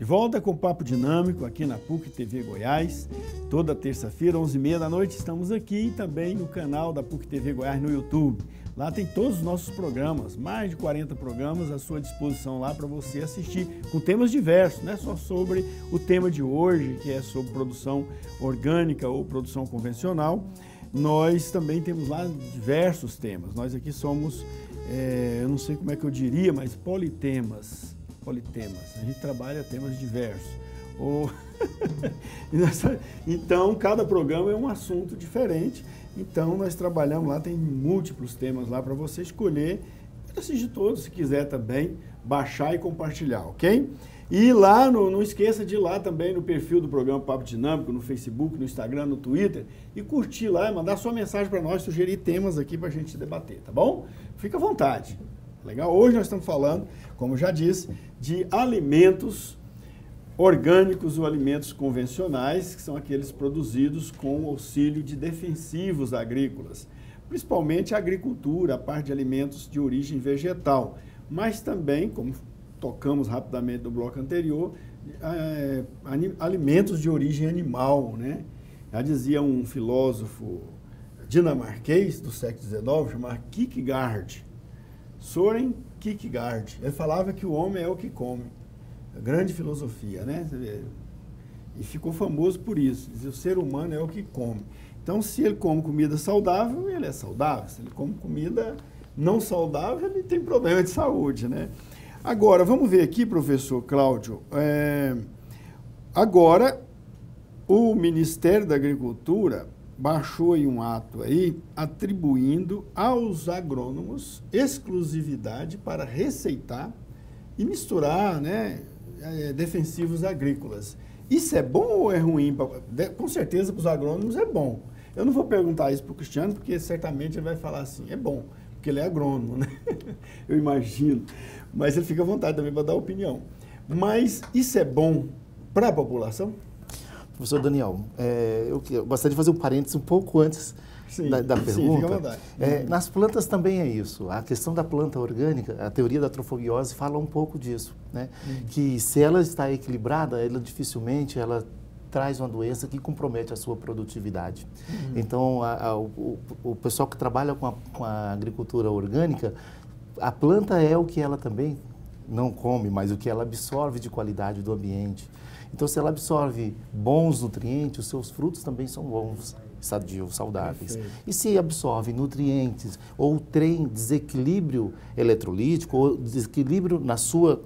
De volta com o Papo Dinâmico aqui na PUC TV Goiás. Toda terça-feira, 11h30 da noite, estamos aqui e também no canal da PUC TV Goiás no YouTube. Lá tem todos os nossos programas, mais de 40 programas à sua disposição lá para você assistir, com temas diversos, não é só sobre o tema de hoje, que é sobre produção orgânica ou produção convencional. Nós também temos lá diversos temas. Nós aqui somos, eu não sei como é que eu diria, mas politemas. A gente trabalha temas diversos. Então, cada programa é um assunto diferente. Então, nós trabalhamos lá, tem múltiplos temas lá para você escolher. Assistir todos, se quiser também, baixar e compartilhar, ok? E lá, não esqueça de ir lá também no perfil do programa Papo Dinâmico, no Facebook, no Instagram, no Twitter, e curtir lá e mandar sua mensagem para nós, sugerir temas aqui para a gente debater, tá bom? Fica à vontade. Legal? Hoje nós estamos falando, como já disse, de alimentos orgânicos ou alimentos convencionais, que são aqueles produzidos com o auxílio de defensivos agrícolas, principalmente a agricultura, a parte de alimentos de origem vegetal, mas também, como tocamos rapidamente no bloco anterior, alimentos de origem animal, né? Já dizia um filósofo dinamarquês do século XIX, chamado Kierkegaard, Søren Kierkegaard. Ele falava que o homem é o que come. Grande filosofia, né? E ficou famoso por isso. Dizia, o ser humano é o que come. Então, se ele come comida saudável, ele é saudável. Se ele come comida não saudável, ele tem problema de saúde, né? Agora, vamos ver aqui, professor Cláudio. Agora, o Ministério da Agricultura baixou aí um ato aí, atribuindo aos agrônomos exclusividade para receitar e misturar, né, defensivos agrícolas. Isso é bom ou é ruim? Com certeza para os agrônomos é bom. Eu não vou perguntar isso para o Cristiano, porque certamente ele vai falar assim, é bom, porque ele é agrônomo, né? Eu imagino. Mas ele fica à vontade também para dar opinião. Mas isso é bom para a população? Professor Daniel, eu gostaria de fazer um parênteses um pouco antes da pergunta. Sim, fica à vontade. Nas plantas também é isso. A questão da planta orgânica, a teoria da trofobiose fala um pouco disso, né? Que se ela está equilibrada, ela dificilmente traz uma doença que compromete a sua produtividade. Então, o pessoal que trabalha com a agricultura orgânica, a planta é o que ela também não come, mas o que ela absorve de qualidade do ambiente. Então, se ela absorve bons nutrientes, os seus frutos também são bons, sadios, saudáveis. Perfeito. E se absorve nutrientes ou tem desequilíbrio eletrolítico ou desequilíbrio na sua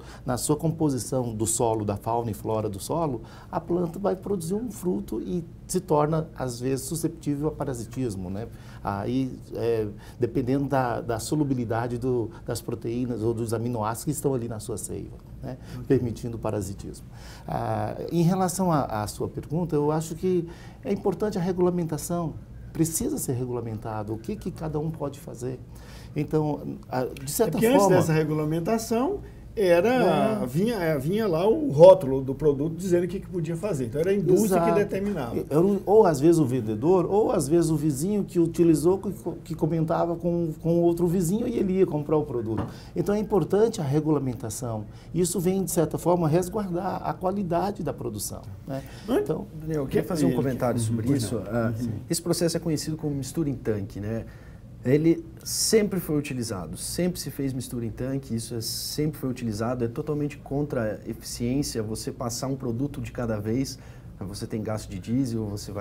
composição do solo, da fauna e flora do solo, a planta vai produzir um fruto e se torna, às vezes, susceptível a parasitismo, né? Aí, dependendo da solubilidade das proteínas ou dos aminoácidos que estão ali na sua seiva, né? Permitindo o parasitismo. Em relação à sua pergunta, eu acho que é importante a regulamentação, precisa ser regulamentado, o que cada um pode fazer. Então, de certa forma... Antes dessa regulamentação, vinha lá o rótulo do produto dizendo o que podia fazer. Então, era a indústria que determinava. Ou, às vezes, o vendedor, ou, às vezes, o vizinho que utilizou, que comentava com outro vizinho e ele ia comprar o produto. Então, é importante a regulamentação. Isso vem, de certa forma, resguardar a qualidade da produção, né? Então, Daniel, eu queria fazer um comentário sobre isso. Esse processo é conhecido como mistura em tanque, né? Ele sempre foi utilizado, sempre se fez mistura em tanque, sempre foi utilizado, é totalmente contra a eficiência você passar um produto de cada vez. Você tem gasto de diesel, você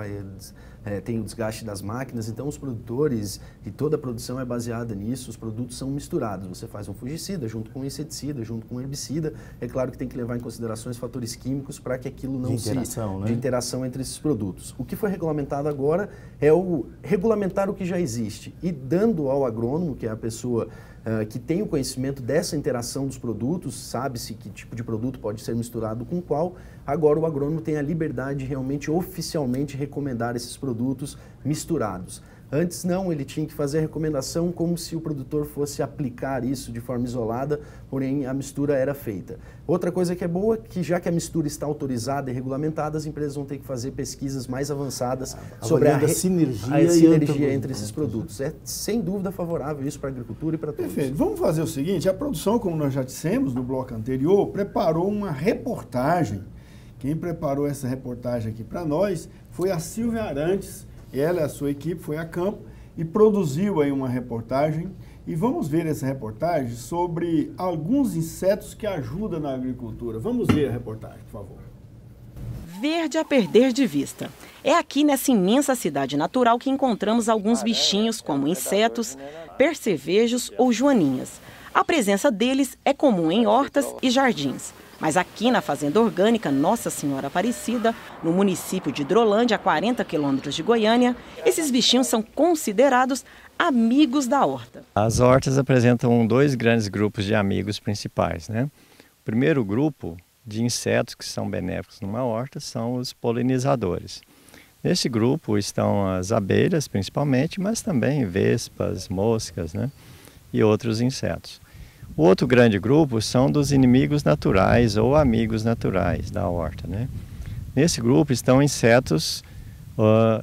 tem o desgaste das máquinas, então os produtores e toda a produção é baseada nisso, os produtos são misturados. Você faz um fungicida junto com um inseticida, junto com um herbicida. É claro que tem que levar em consideração os fatores químicos para que aquilo não de interação entre esses produtos. O que foi regulamentado agora é regulamentar o que já existe e dando ao agrônomo, que é a pessoa que tem o conhecimento dessa interação dos produtos, sabe-se que tipo de produto pode ser misturado com qual, agora o agrônomo tem a liberdade de realmente, oficialmente, recomendar esses produtos misturados. Antes não, ele tinha que fazer a recomendação como se o produtor fosse aplicar isso de forma isolada, porém a mistura era feita. Outra coisa que é boa, que já que a mistura está autorizada e regulamentada, as empresas vão ter que fazer pesquisas mais avançadas sobre a sinergia entre esses produtos. É sem dúvida favorável isso para a agricultura e para todos. Perfeito. Vamos fazer o seguinte, a produção, como nós já dissemos no bloco anterior, preparou uma reportagem. Quem preparou essa reportagem aqui para nós foi a Silvia Arantes. Ela e a sua equipe foi a campo e produziu aí uma reportagem. E vamos ver essa reportagem sobre alguns insetos que ajudam na agricultura. Vamos ver a reportagem, por favor. Verde a perder de vista. É aqui nessa imensa cidade natural que encontramos alguns bichinhos como insetos, percevejos ou joaninhas. A presença deles é comum em hortas e jardins. Mas aqui na Fazenda Orgânica Nossa Senhora Aparecida, no município de Hidrolândia, a 40 quilômetros de Goiânia, esses bichinhos são considerados amigos da horta. As hortas apresentam dois grandes grupos de amigos principais, né? O primeiro grupo de insetos que são benéficos numa horta são os polinizadores. Nesse grupo estão as abelhas principalmente, mas também vespas, moscas, né? E outros insetos. O outro grande grupo são dos inimigos naturais ou amigos naturais da horta, né? Nesse grupo estão insetos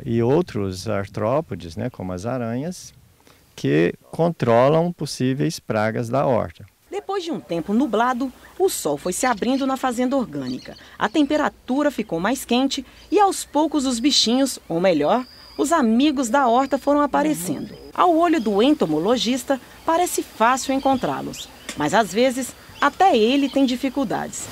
e outros artrópodes, né, como as aranhas, que controlam possíveis pragas da horta. Depois de um tempo nublado, o sol foi se abrindo na Fazenda Orgânica. A temperatura ficou mais quente e aos poucos os bichinhos, ou melhor, os amigos da horta foram aparecendo. Ao olho do entomologista, parece fácil encontrá-los. Mas às vezes, até ele tem dificuldades.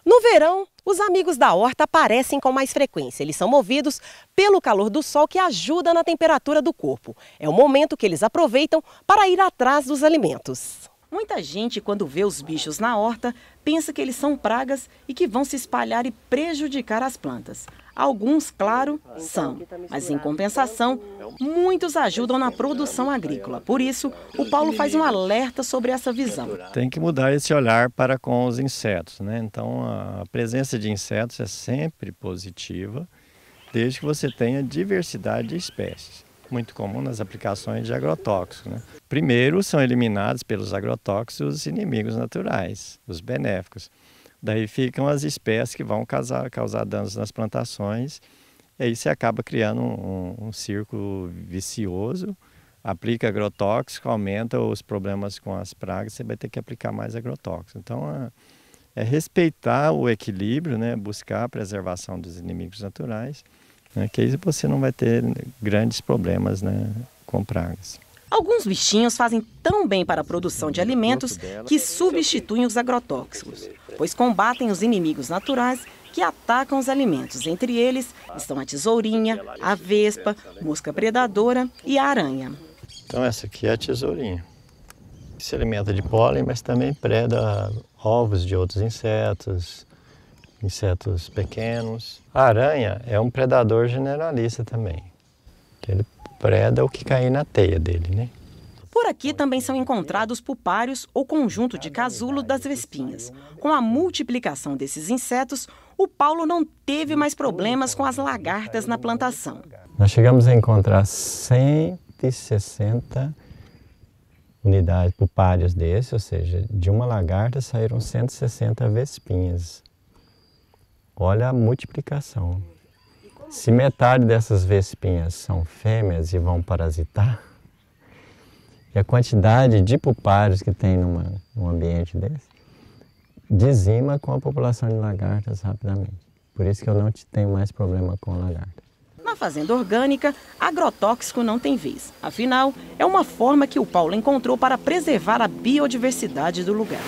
No verão, os amigos da horta aparecem com mais frequência. Eles são movidos pelo calor do sol que ajuda na temperatura do corpo. É o momento que eles aproveitam para ir atrás dos alimentos. Muita gente, quando vê os bichos na horta, pensa que eles são pragas e que vão se espalhar e prejudicar as plantas. Alguns, claro, são, mas em compensação, muitos ajudam na produção agrícola. Por isso, o Paulo faz um alerta sobre essa visão. Tem que mudar esse olhar para com os insetos, né? Então, a presença de insetos é sempre positiva, desde que você tenha diversidade de espécies. Muito comum nas aplicações de agrotóxicos, né? Primeiro são eliminados pelos agrotóxicos os inimigos naturais, os benéficos. Daí ficam as espécies que vão causar danos nas plantações. E aí você acaba criando um círculo vicioso, aplica agrotóxico, aumenta os problemas com as pragas, você vai ter que aplicar mais agrotóxico. Então é respeitar o equilíbrio, né? Buscar a preservação dos inimigos naturais, né? Que aí você não vai ter grandes problemas, né? Com pragas. Alguns bichinhos fazem tão bem para a produção de alimentos que substituem os agrotóxicos, pois combatem os inimigos naturais que atacam os alimentos. Entre eles estão a tesourinha, a vespa, mosca predadora e a aranha. Então essa aqui é a tesourinha. Se alimenta de pólen, mas também preda ovos de outros insetos, insetos pequenos. A aranha é um predador generalista também, que ele preda o que cair na teia dele, né? Por aqui também são encontrados pupários ou conjunto de casulo das vespinhas. Com a multiplicação desses insetos, o Paulo não teve mais problemas com as lagartas na plantação. Nós chegamos a encontrar 160 unidades pupários desses, ou seja, de uma lagarta saíram 160 vespinhas. Olha a multiplicação. Se metade dessas vespinhas são fêmeas e vão parasitar, e a quantidade de pupários que tem num ambiente desse, dizima com a população de lagartas rapidamente. Por isso que eu não tenho mais problema com lagarta. Na Fazenda Orgânica, agrotóxico não tem vez. Afinal, é uma forma que o Paulo encontrou para preservar a biodiversidade do lugar.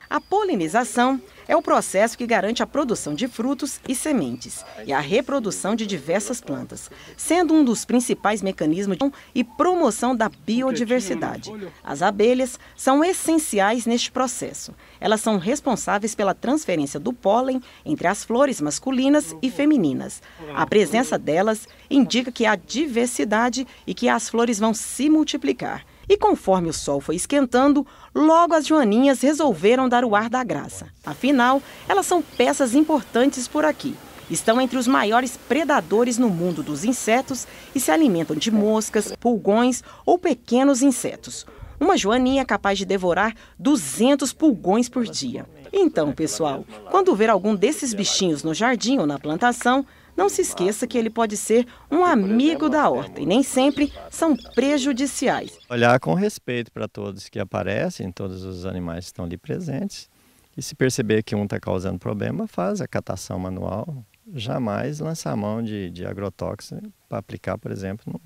A polinização é o processo que garante a produção de frutos e sementes e a reprodução de diversas plantas, sendo um dos principais mecanismos e promoção da biodiversidade. As abelhas são essenciais neste processo. Elas são responsáveis pela transferência do pólen entre as flores masculinas e femininas. A presença delas indica que há diversidade e que as flores vão se multiplicar. E conforme o sol foi esquentando, logo as joaninhas resolveram dar o ar da graça. Afinal, elas são peças importantes por aqui. Estão entre os maiores predadores no mundo dos insetos e se alimentam de moscas, pulgões ou pequenos insetos. Uma joaninha é capaz de devorar 200 pulgões por dia. Então, pessoal, quando ver algum desses bichinhos no jardim ou na plantação, não se esqueça que ele pode ser um amigo da horta e nem sempre são prejudiciais. Olhar com respeito para todos que aparecem, todos os animais que estão ali presentes. E se perceber que um está causando problema, faz a catação manual. Jamais lançar a mão de agrotóxico para aplicar, por exemplo,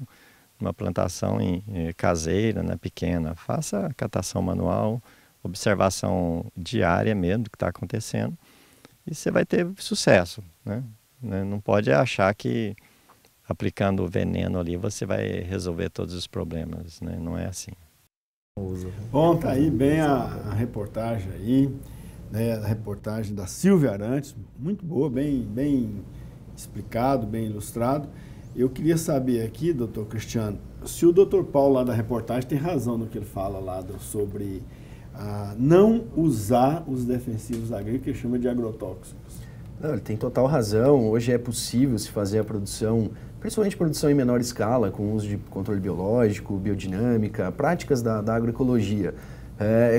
numa plantação caseira, pequena. Faça a catação manual, observação diária mesmo do que está acontecendo e você vai ter sucesso, né? Não pode achar que aplicando o veneno ali você vai resolver todos os problemas, né? Não é assim. Bom, tá aí bem a reportagem aí. A reportagem da Silvia Arantes, muito boa, bem explicado, bem ilustrado. Eu queria saber aqui, doutor Cristiano, se o doutor Paulo lá da reportagem tem razão no que ele fala lá sobre não usar os defensivos agrícolas, que ele chama de agrotóxicos. Não, ele tem total razão. Hoje é possível se fazer a produção, principalmente produção em menor escala, com uso de controle biológico, biodinâmica, práticas da agroecologia.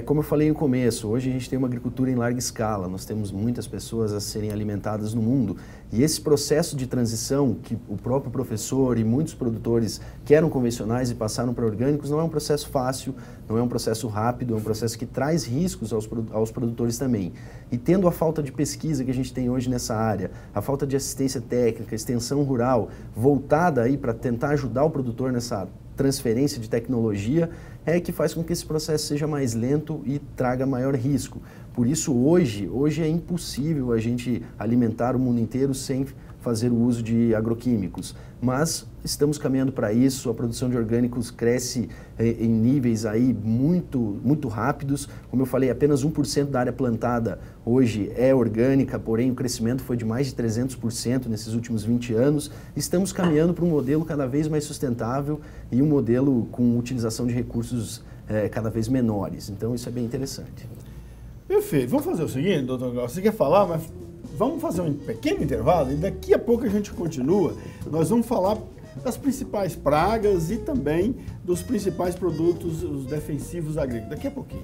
Como eu falei no começo, hoje a gente tem uma agricultura em larga escala, nós temos muitas pessoas a serem alimentadas no mundo e esse processo de transição que o próprio professor e muitos produtores que eram convencionais e passaram para orgânicos não é um processo fácil, não é um processo rápido, é um processo que traz riscos aos produtores também. E tendo a falta de pesquisa que a gente tem hoje nessa área, a falta de assistência técnica, extensão rural, voltada aí para tentar ajudar o produtor nessa transferência de tecnologia, que faz com que esse processo seja mais lento e traga maior risco. Por isso, hoje é impossível a gente alimentar o mundo inteiro sem fazer o uso de agroquímicos. Mas estamos caminhando para isso, a produção de orgânicos cresce em níveis aí muito rápidos. Como eu falei, apenas 1% da área plantada hoje é orgânica, porém o crescimento foi de mais de 300% nesses últimos 20 anos. Estamos caminhando para um modelo cada vez mais sustentável e um modelo com utilização de recursos cada vez menores. Então isso é bem interessante. Perfeito. Vamos fazer o seguinte, doutor Gal, você quer falar, mas vamos fazer um pequeno intervalo e daqui a pouco a gente continua. Nós vamos falar das principais pragas e também dos principais produtos, os defensivos agrícolas. Daqui a pouquinho.